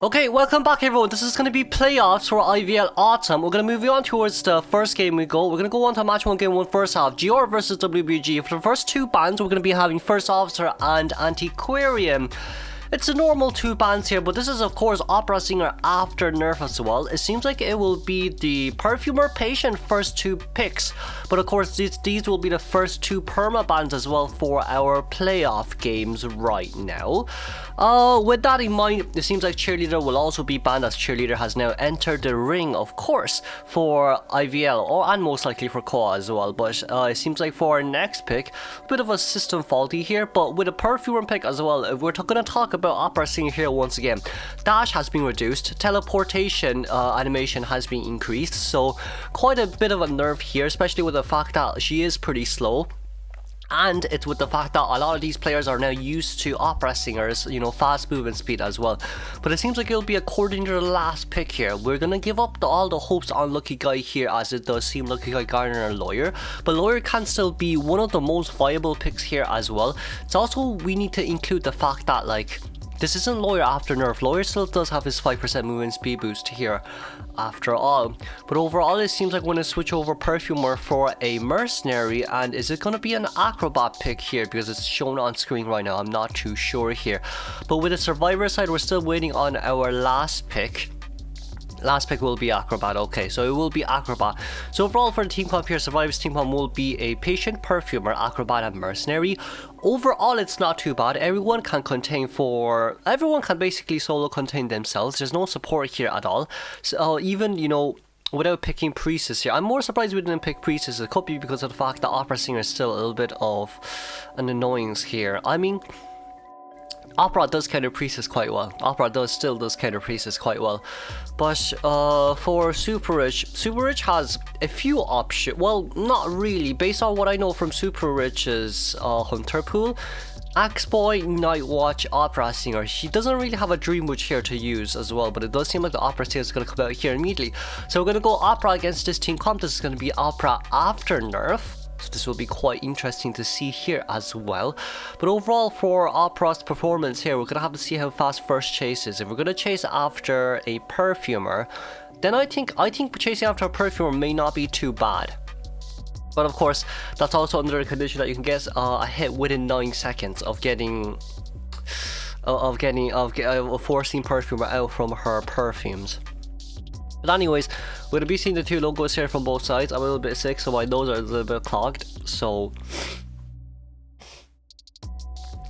Okay, welcome back everyone. This is going to be playoffs for IVL Autumn. We're going to move on towards the first game we go. We're going to go on to match 1 game 1 first half. GR versus WBG. For the first two bands, we're going to be having First Officer and Antiquarian. It's a normal two bands here, but this is of course Opera Singer after Nerf as well. It seems like it will be the Perfumer Patient first two picks, but of course these will be the first two perma bands as well for our playoff games right now. With that in mind, it seems like Cheerleader will also be banned, as Cheerleader has now entered the ring, of course, for IVL, and most likely for Koa as well. But it seems like for our next pick, a bit of a system faulty here, but with a Perfumer pick as well, if we're going to talk about Opera Singer here once again. Dash has been reduced, teleportation animation has been increased, so quite a bit of a nerf here, especially with the fact that she is pretty slow. And it's with the fact that a lot of these players are now used to Opera Singers, you know, fast movement speed as well. But it seems like it'll be according to the last pick here. We're gonna give up all the hopes on Lucky Guy here, as it does seem Lucky Guy Garner and Lawyer. But Lawyer can still be one of the most viable picks here as well. It's also, we need to include the fact that, like, this isn't Lawyer after Nerf. Lawyer still does have his 5% movement speed boost here after all. But overall, it seems like we're going to switch over Perfumer for a Mercenary. And is it going to be an Acrobat pick here? Because it's shown on screen right now. I'm not too sure here. But with the Survivor side, we're still waiting on our last pick. Last pick will be Acrobat. Okay, so it will be Acrobat. So overall for the team comp here, Survivor's team comp will be a Patient, Perfumer, Acrobat, and Mercenary. Overall, it's not too bad. Everyone can basically solo contain themselves. There's no support here at all. So even, you know, without picking Priestess here, I'm more surprised we didn't pick Priestess. It could be because of the fact that Opera Singer is still a little bit of an annoyance here. I mean, Opera does counter Priestess quite well. Opera still does counter Priestess quite well. But for SuperRich has a few options. Well, not really. Based on what I know from SuperRich's Hunter pool, Axeboy, Nightwatch, Opera Singer. She doesn't really have a Dream Witch here to use as well, but it does seem like the Opera Singer is going to come out here immediately. So we're going to go Opera against this team comp. This is going to be Opera after Nerf. So this will be quite interesting to see here as well. But overall for Opera's performance here, we're going to have to see how fast first chase is. If we're going to chase after a Perfumer, then I think chasing after a Perfumer may not be too bad. But of course, that's also under the condition that you can get a hit within 9 seconds of forcing Perfumer out from her perfumes. But anyways, we're going to be seeing the two logos here from both sides. I'm a little bit sick, so my nose are a little bit clogged. So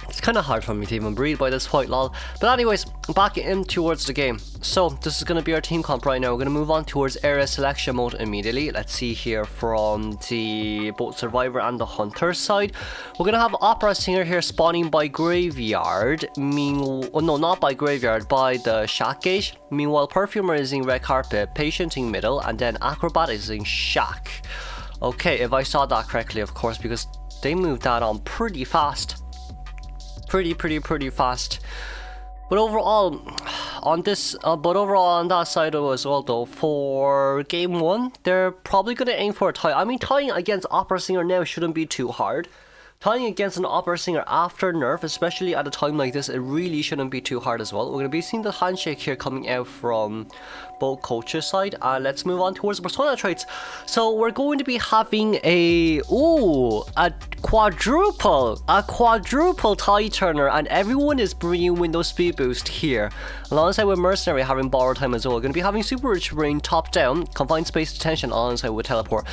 it's kind of hard for me to even breathe by this point, lol. But anyways, back in towards the game. So this is going to be our team comp right now. We're going to move on towards area selection mode immediately. Let's see here from the both Survivor and the Hunter side. We're going to have Opera Singer here spawning by Graveyard. No, not by Graveyard, by the Shack Gate. Meanwhile, Perfumer is in Red Carpet, Patient in middle, and then Acrobat is in Shack. Okay, if I saw that correctly, of course, because they moved that on pretty fast. Pretty fast. But overall on that side as well though, for game 1, they're probably going to aim for a tie. I mean, tying against Opera Singer now shouldn't be too hard. Tying against an Opera Singer after Nerf, especially at a time like this, it really shouldn't be too hard as well. We're going to be seeing the handshake here coming out from both coaches' side. Let's move on towards the persona traits. So we're going to be having a quadruple tie turner, and everyone is bringing Windows speed boost here. Alongside with Mercenary having borrowed time as well. We're going to be having SuperRich bringing top down, confined space detention alongside with teleport.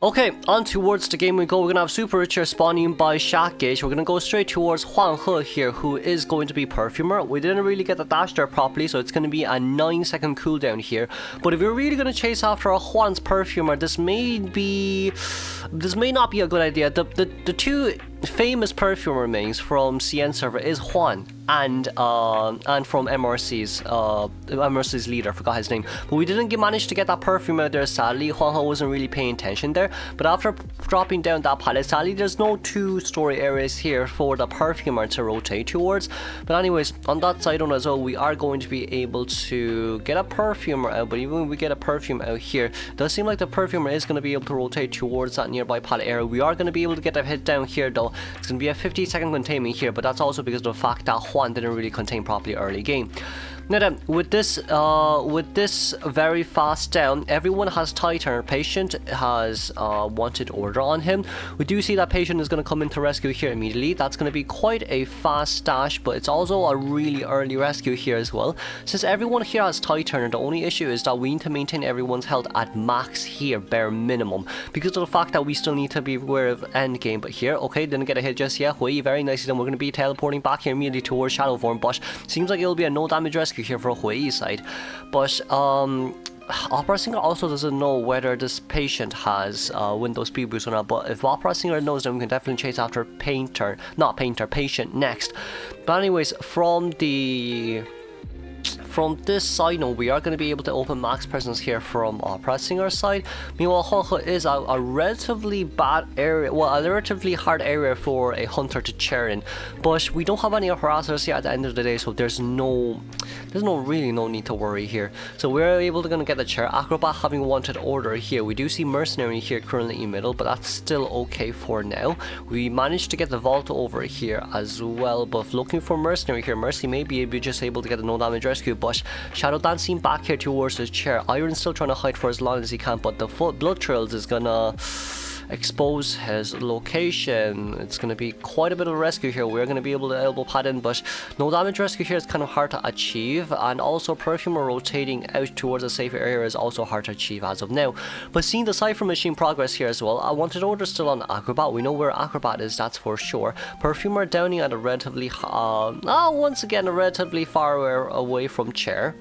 Okay, on towards the game we go. We're going to have SuperRich here spawning by Shack Gate. We're going to go straight towards Huang He here, who is going to be Perfumer. We didn't really get the dash there properly, so it's going to be a 9-second cooldown here. But if you're really going to chase after a Juan's Perfumer, this may not be a good idea. The two famous Perfumer mains from CN server is Juan and from MRC's leader, I forgot his name. But we didn't manage to get that perfume out there, sadly. Huang He wasn't really paying attention there. But after dropping down that pallet, sadly, there's no 2 story areas here for the Perfumer to rotate towards. But anyways, on that side on as well, we are going to be able to get a Perfumer out. But even when we get a Perfume out here, it does seem like the Perfumer is going to be able to rotate towards that nearby pallet area. We are going to be able to get that hit down here though. It's going to be a 50-second containment here, but that's also because of the fact that Juan didn't really contain properly early game. Now then, with this very fast down, everyone has Titan. Patient has wanted order on him. We do see that patient is going to come into rescue here immediately. That's going to be quite a fast dash, but it's also a really early rescue here as well. Since everyone here has Titan, the only issue is that we need to maintain everyone's health at max here, bare minimum, because of the fact that we still need to be aware of end game. But here, okay, didn't get a hit just yet. Hui, very nicely done. We're going to be teleporting back here immediately towards Shadow Form, but seems like it'll be a no damage rescue here for Hui's side. But Opera Singer also doesn't know whether this patient has Windows speed boost or not, but if Opera Singer knows, then we can definitely chase after patient next. But anyways, from this side note, we are going to be able to open max presence here from Opera Singer's side. Meanwhile, Ho is a relatively bad area, well, a relatively hard area for a hunter to chair in, but we don't have any harassers here at the end of the day, so there's really no need to worry here. So we're able to get the chair. Acrobat having wanted order here. We do see Mercenary here currently in middle, but that's still okay for now. We managed to get the Vault over here as well, but looking for Mercenary here. Mercy may be just able to get a no damage rescue, but Shadow dancing back here towards the chair. Iron's still trying to hide for as long as he can, but the Blood Trails is gonna expose his location. It's going to be quite a bit of a rescue here. We're going to be able to elbow pad in, but no damage rescue here is kind of hard to achieve, and also Perfumer rotating out towards a safer area is also hard to achieve as of now. But seeing the Cypher Machine progress here as well, I wanted order still on Acrobat. We know where Acrobat is, that's for sure. Perfumer downing at a relatively once again a relatively far away from chair.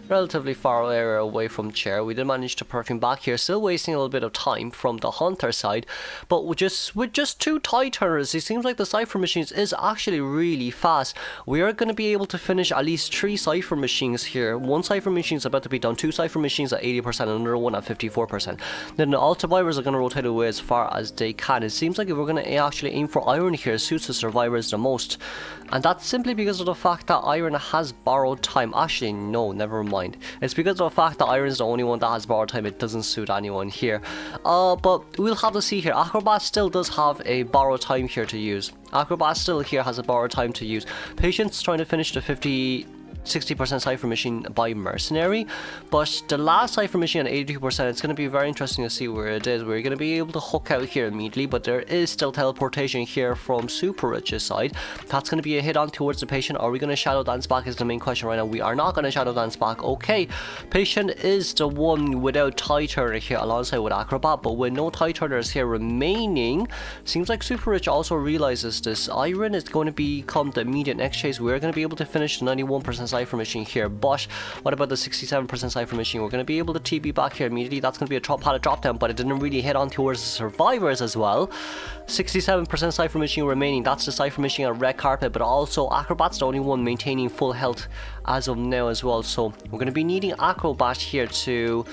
Relatively far area away from chair. We did manage to perfume back here, still wasting a little bit of time from the hunter side, but with just two Titaners, it seems like the Cypher Machines is actually really fast. We are going to be able to finish at least 3 Cypher Machines here. One Cypher Machine is about to be done, 2 Cypher Machines at 80%, another one at 54%. Then the all survivors are going to rotate away as far as they can. It seems like if we're going to actually aim for Iron here, suits the survivors the most, and that's simply because of the fact that Iron has borrowed time. Actually, no, never mind. It's because of the fact that Iron's the only one that has borrowed time. It doesn't suit anyone here. But we'll have to see here. Acrobat still does have a borrowed time here to use. Acrobat still here has a borrowed time to use. Patient's trying to finish the 60% Cypher Machine by Mercenary, but the last Cypher Machine at 82%, it's going to be very interesting to see where it is. We're going to be able to hook out here immediately, but there is still teleportation here from SuperRich's side. That's going to be a hit on towards the patient. Are we going to Shadow Dance back is the main question right now. We are not going to Shadow Dance back. Okay, patient is the one without Titan here alongside with Acrobat, but with no Titaners here remaining, seems like SuperRich also realizes this. Iron is going to become the immediate next chase. We're going to be able to finish the 91% Cypher Machine here, but what about the 67% Cypher Machine? We're going to be able to TB back here immediately. That's going to be a pallet drop down, but it didn't really hit on towards the survivors as well. 67% Cypher Machine remaining. That's the Cypher Machine on red carpet, but also Acrobat's the only one maintaining full health as of now as well. So we're going to be needing Acrobat here to...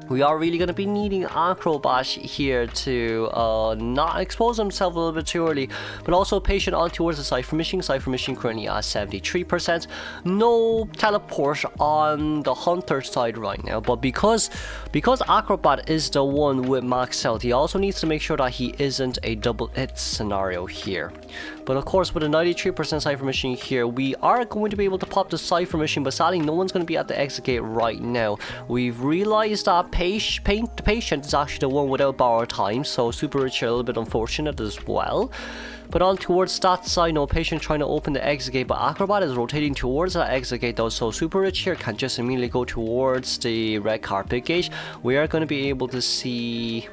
We are really going to be needing Acrobat here to not expose himself a little bit too early, but also patient on towards the Cypher Machine. Cypher Machine currently at 73%. No teleport on the hunter side right now, but because Acrobat is the one with max health, he also needs to make sure that he isn't a double hit scenario here. But of course, with a 93% Cypher Machine here, we are going to be able to pop the Cypher Machine, but sadly no one's going to be at the exit gate right now. We've realized that the patient is actually the one without borrowed time, so SuperRich a little bit unfortunate as well. But on towards that side, no patient trying to open the exit gate, but Acrobat is rotating towards that exit gate though, so SuperRich here can just immediately go towards the red carpet gate. We are going to be able to see...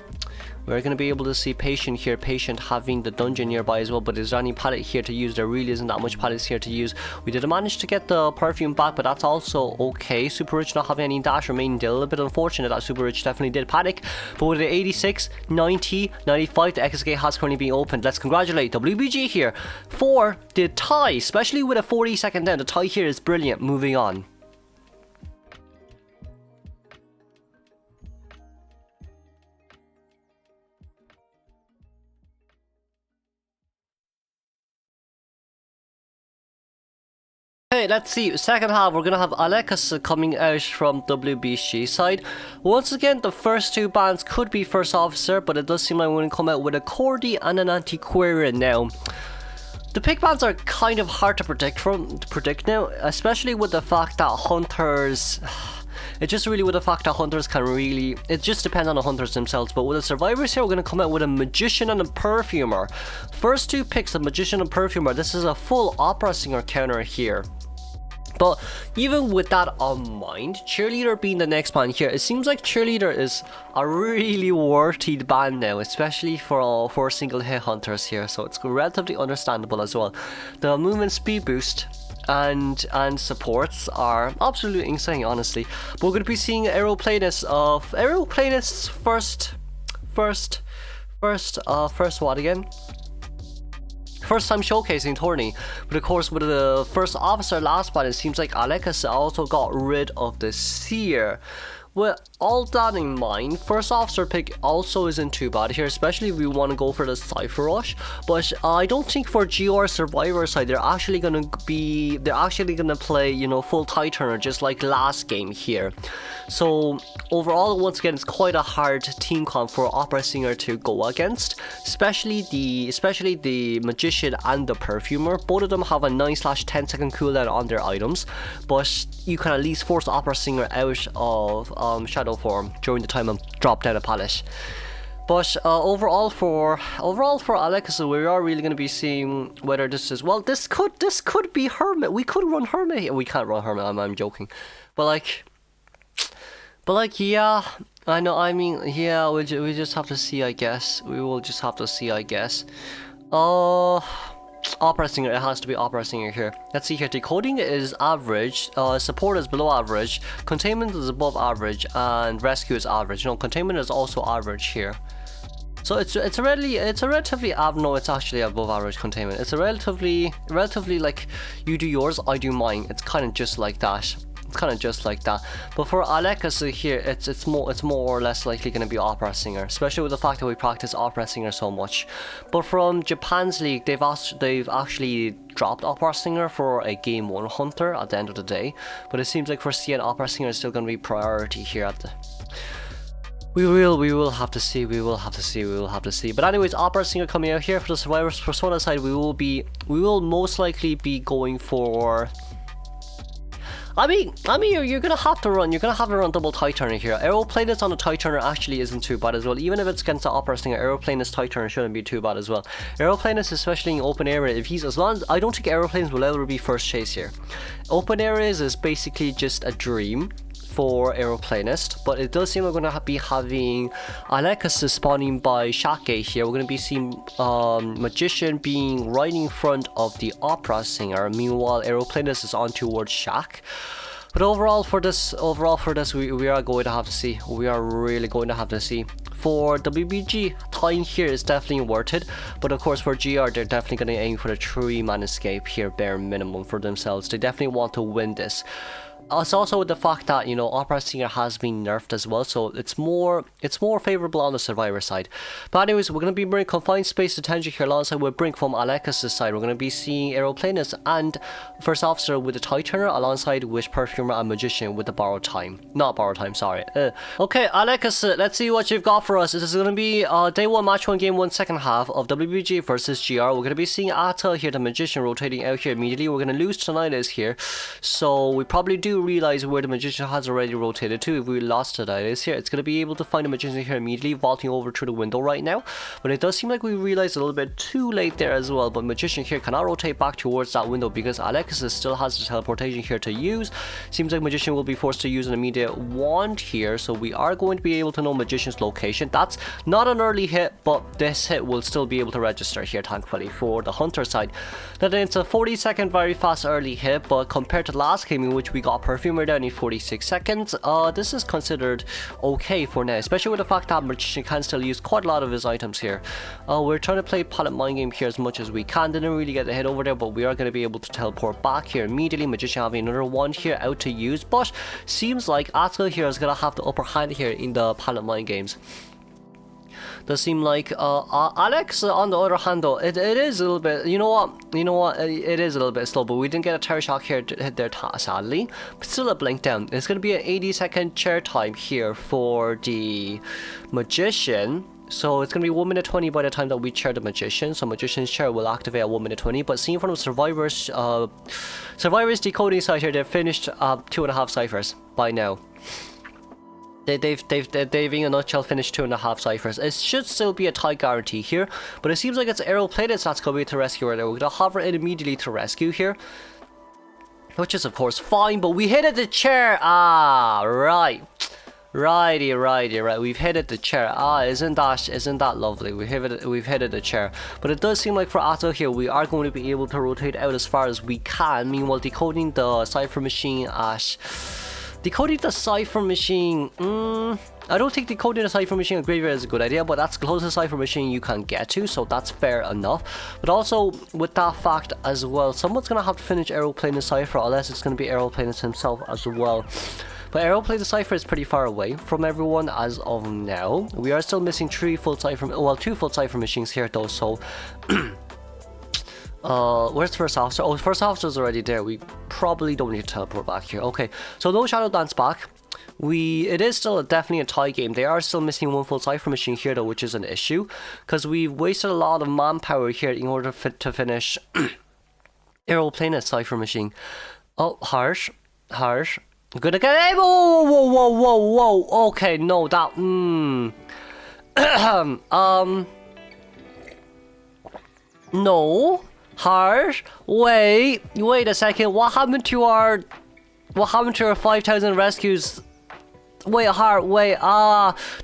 We're going to be able to see patient here, patient having the dungeon nearby as well, but is there any pallet here to use? There really isn't that much pallets here to use. We did manage to get the perfume back, but that's also okay. SuperRich not having any dash remaining, a little bit unfortunate that SuperRich definitely did panic, but with the 86, 90, 95, the exit gate has currently been opened. Let's congratulate WBG here for the tie, especially with a 40-second down. The tie here is brilliant. Moving on. Okay, let's see. Second half, we're gonna have Alekas coming out from WBG side. Once again, the first two bans could be first officer, but it does seem like we're gonna come out with a Cordy and an Antiquarian now. The pick bans are kind of hard to predict now, especially with the fact that hunters. It's just really with the fact that hunters can really. It just depends on the hunters themselves. But with the survivors here, we're going to come out with a magician and a perfumer. First two picks, a magician and perfumer. This is a full opera singer counter here. But even with that on mind, cheerleader being the next ban here, it seems like cheerleader is a really worthy ban now, especially for single hit hunters here. So it's relatively understandable as well. The movement speed boost and supports are absolutely insane, honestly. But we're going to be seeing Aeroplanist's first what again? First time showcasing tourney, but of course with the first officer last ban, it seems like Alekas also got rid of the seer. With all that in mind, first officer pick also isn't too bad here, especially if we want to go for the SuperRich. But I don't think for GR Survivor side they're actually gonna play, you know, full tie turner just like last game here. So overall, once again, it's quite a hard team comp for Opera Singer to go against, especially the magician and the perfumer. Both of them have a 9/10 second cooldown on their items, but you can at least force the Opera Singer out of shadow form during the time of drop down a pallet. But overall for Alex, we are really going to be seeing whether this is, well, this could be Hermit. We could run Hermit here. We can't run Hermit. I'm joking, but like yeah, I know. I mean, yeah, we just have to see. I guess we will just have to see. I guess. Opera Singer, it has to be Opera Singer here. Let's see here, decoding is average, support is below average, containment is above average, and rescue is average. No, containment is also average here. So it's actually above average containment. It's a relatively like, you do yours, I do mine. It's kind of just like that. But for Alekas here, it's more or less likely going to be Opera Singer, especially with the fact that we practice Opera Singer so much. But from Japan's league, they've actually dropped Opera Singer for a game 1 hunter at the end of the day. But it seems like for CN, Opera Singer is still going to be priority here at the. We will have to see. But anyways, Opera Singer coming out here for the Survivors Persona side. We will most likely be going for. I mean, you're gonna have to run double tie turner here. Aeroplanist on a tie turner actually isn't too bad as well. Even if it's against the Opera Singer, Aeroplanist tie turner shouldn't be too bad as well. Aeroplanist, especially in open area, if he's as long as I don't think Aeroplanist will ever be first chase here. Open areas is basically just a dream for Aeroplanist, but it does seem we're going to be having Alekas spawning by Shake here. We're going to be seeing Magician being right in front of the Opera Singer. Meanwhile, Aeroplanist is on towards Shaq. But overall for this, we are going to have to see. We are really going to have to see. For WBG, tying here is definitely worth it. But of course for GR, they're definitely going to aim for the 3-man escape here, bare minimum for themselves. They definitely want to win this. It's also with the fact that, you know, Opera Singer has been nerfed as well, so it's more favorable on the survivor side. But anyways, we're going to be bringing confined space to Tenji here alongside with Brink from Alekas' side. We're going to be seeing Aeroplanist and first officer with the tie turner alongside with perfumer and magician with the borrowed time. Not borrowed time, sorry. Okay, Alekas, let's see what you've got for us. This is going to be day 1, match 1, game 1, second half of WBG versus GR. We're going to be seeing Ata here, the magician, rotating out here immediately. We're going to lose Tinnitus here, so we probably do realize where the magician has already rotated to. If we lost Tinnitus here, it's going to be able to find the magician here immediately, vaulting over through the window right now. But it does seem like we realized a little bit too late there as well. But magician here cannot rotate back towards that window because Alexis still has the teleportation here to use. Seems like magician will be forced to use an immediate wand here, so we are going to be able to know magician's location. That's not an early hit, but this hit will still be able to register here, thankfully, for the hunter side. Then it's a 40-second very fast early hit, but compared to the last game in which we got perfumer down in 46 seconds, this is considered okay for now, especially with the fact that magician can still use quite a lot of his items here. We're trying to play pallet mind game here as much as we can. Didn't really get the hit over there, but we are going to be able to teleport back here immediately. Magician having another one here out to use, but seems like Atsuka here is going to have the upper hand here in the pallet mind games. Does seem like Alex on the other hand though, it is a little bit, you know what, it is a little bit slow, but we didn't get a terror shock here to hit there sadly, but still a blink down. It's going to be an 80-second chair time here for the magician. So it's going to be 1 minute 20 by the time that we chair the Magician. So Magician's chair will activate at 1 minute 20. But seeing from the Survivor's decoding site here, they've finished 2.5 ciphers by now. They've in a nutshell finished 2.5 ciphers. It should still be a tie guarantee here, but it seems like it's Aeroplanet that's going to be to rescue right now. We're going to hover it immediately to rescue here, which is of course fine, but we hit at the chair. Ah, right. Righty. We've hit at the chair. Ah, isn't that lovely? We've hit at the chair. But it does seem like for Atto here, we are going to be able to rotate out as far as we can. Meanwhile, decoding the cipher machine at... Decoding the cipher machine... I don't think decoding the cipher machine at Graveyard is a good idea, but that's the closest cipher machine you can get to, so that's fair enough. But also, with that fact as well, someone's going to have to finish Aeroplanet Cypher, unless it's going to be Aeroplanet himself as well. But Aeroplanet Cypher is pretty far away from everyone as of now. We are still missing 2 full cipher machines here though, so... where's the first officer? Oh, the first officer's already there. We probably don't need to teleport back here. Okay, so no Shadow Dance back. It is still definitely a tie game. They are still missing 1 full cipher machine here though, which is an issue, because we've wasted a lot of manpower here in order to finish Aeroplanet cipher machine. Oh, harsh. I'm gonna get... Whoa. Okay, no, that... No. Harsh. Wait a second. What happened to our 5,000 rescues?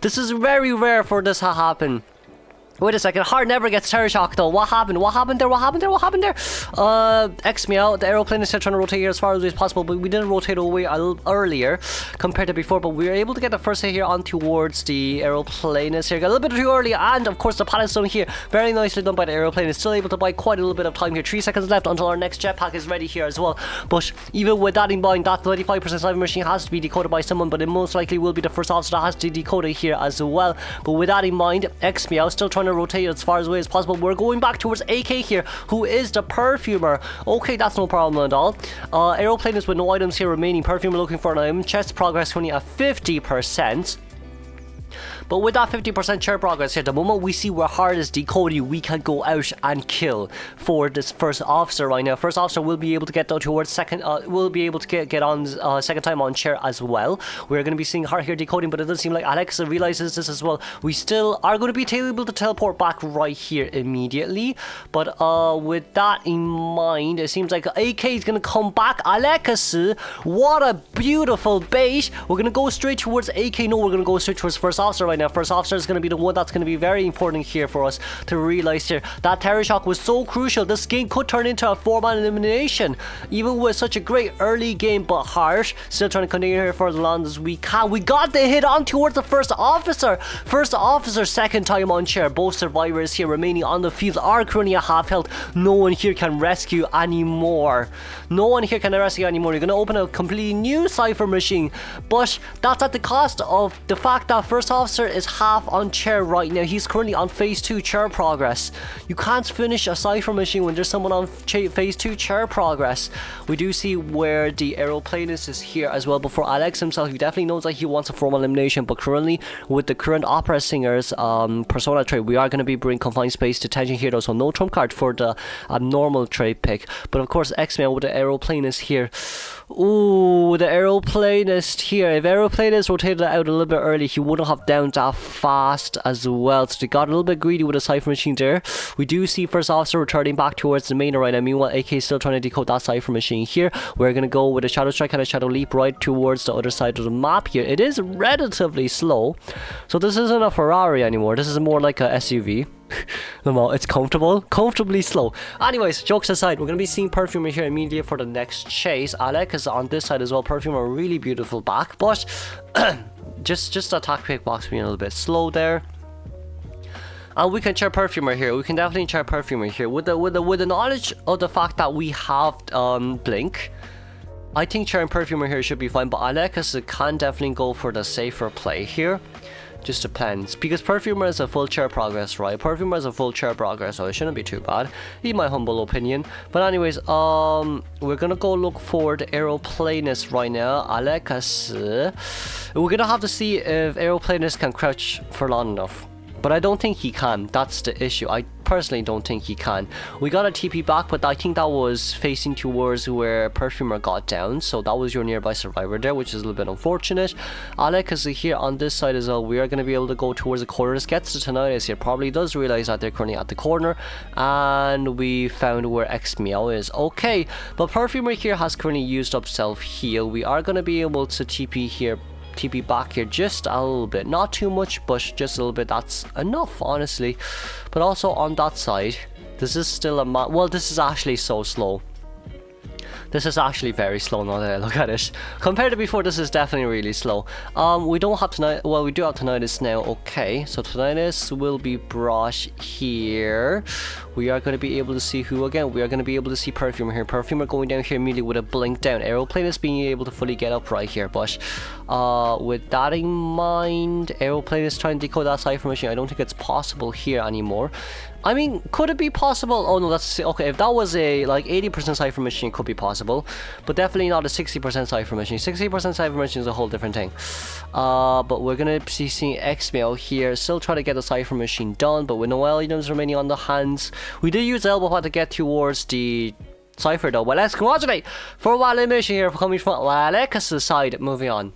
This is very rare for this to happen. Wait a second, Heart never gets Terror Shock though. What happened there? X me out. The aeroplane is still trying to rotate here as far as possible, but we didn't rotate away a little earlier compared to before, but we were able to get the first hit here on towards the aeroplane here. Got a little bit too early, and of course the pallet stone here, very nicely done by the aeroplane, is still able to buy quite a little bit of time here. 3 seconds left until our next jetpack is ready here as well. But even with that in mind, that 35% cyber machine has to be decoded by someone, but it most likely will be the first officer that has to decode it here as well. But with that in mind, X Meow still trying to rotate as far away as possible. We're going back towards AK here, who is the perfumer. Okay, that's no problem at all. Aeroplane is with no items here remaining. Perfumer looking for an item. Chest progress only at 50%. But with that 50% chair progress here, the moment we see where Hard is decoding, we can go out and kill for this first officer right now. First officer will be able to get down towards second, will be able to get on second time on chair as well. We're going to be seeing Hard here decoding, but it does seem like Alex realizes this as well. We still are going to be able to teleport back right here immediately. But with that in mind, it seems like AK is going to come back. Alex, what a beautiful bait. We're going to go straight towards AK. No, we're going to go straight towards first officer right now. First officer is going to be the one that's going to be very important here for us to realize here. That Terror Shock was so crucial. This game could turn into a 4-man elimination, even with such a great early game. But Harsh still trying to continue here for as long as we can. We got the hit on towards the first officer. First officer, second time on chair. Both survivors here remaining on the field are currently at half health. No one here can rescue anymore. You're going to open a completely new cipher machine, but that's at the cost of the fact that first officer is half on chair right now. He's currently on phase 2 chair progress. You can't finish a cipher machine when there's someone on phase 2 chair progress. We do see where the aeroplanist is here as well. Before Alex himself, he definitely knows that he wants a formal elimination, but currently with the current opera singers persona trait, we are going to be bringing confined space detention here though, so no trump card for the abnormal trait pick. But of course X-Men with the aeroplanist here. Ooh, the aeroplanist here. If aeroplanist rotated out a little bit early, he wouldn't have downed that fast as well. So they got a little bit greedy with the cipher machine there. We do see first officer returning back towards the main arena. Meanwhile, AK is still trying to decode that cipher machine here. We're going to go with a shadow strike and a shadow leap right towards the other side of the map here. It is relatively slow. So this isn't a Ferrari anymore. This is more like a SUV. It's comfortably slow. Anyways, jokes aside, we're going to be seeing Perfumer here immediately for the next chase. Alec is on this side as well. Perfumer, really beautiful back, but just attack pick box being a little bit slow there. And we can chair Perfumer here. We can definitely chair Perfumer here with the knowledge of the fact that we have Blink. I think chairing Perfumer here should be fine, but Alex can definitely go for the safer play here. Just depends, because Perfumer is a full chair progress, right? Perfumer is a full chair progress, so it shouldn't be too bad, in my humble opinion. But anyways, we're gonna go look for the aeroplanist right now. Alex, we're gonna have to see if aeroplanist can crouch for long enough. But I don't think he can. That's the issue. I personally don't think he can. We got a TP back, but I think that was facing towards where Perfumer got down. So that was your nearby survivor there, which is a little bit unfortunate. Alec is here on this side as well. We are going to be able to go towards the corner. This gets to Tinnitus here. Probably does realize that they're currently at the corner. And we found where X Meow is. Okay, but Perfumer here has currently used up self-heal. We are going to be able to TP here. TP back here just a little bit, not too much, but just a little bit. That's enough, honestly. But also on that side, this is still a well, this is actually so slow. This is actually very slow now that I look at it. Compared to before, this is definitely really slow. We don't have tonight. Well, we do have Tinnitus now. Okay, so Tinnitus will be brought here. We are going to be able to see who again. We are going to be able to see Perfumer here. Perfumer going down here immediately with a blink down. Aeroplane is being able to fully get up right here. But with that in mind, Aeroplane is trying to decode that Cypher Machine. I don't think it's possible here anymore. I mean, could it be possible? Oh no, that's okay. If that was a like 80% Cypher Machine, it could be possible, but definitely not a 60% Cypher Machine. 60% Cypher Machine is a whole different thing. But we're gonna be seeing X-Mail here, still trying to get the Cypher Machine done, but with no items remaining on the hands. We did use Elbow Pad to get towards the Cypher though. Well, let's congratulate for Wild Mission here for coming from Alex's side. Moving on.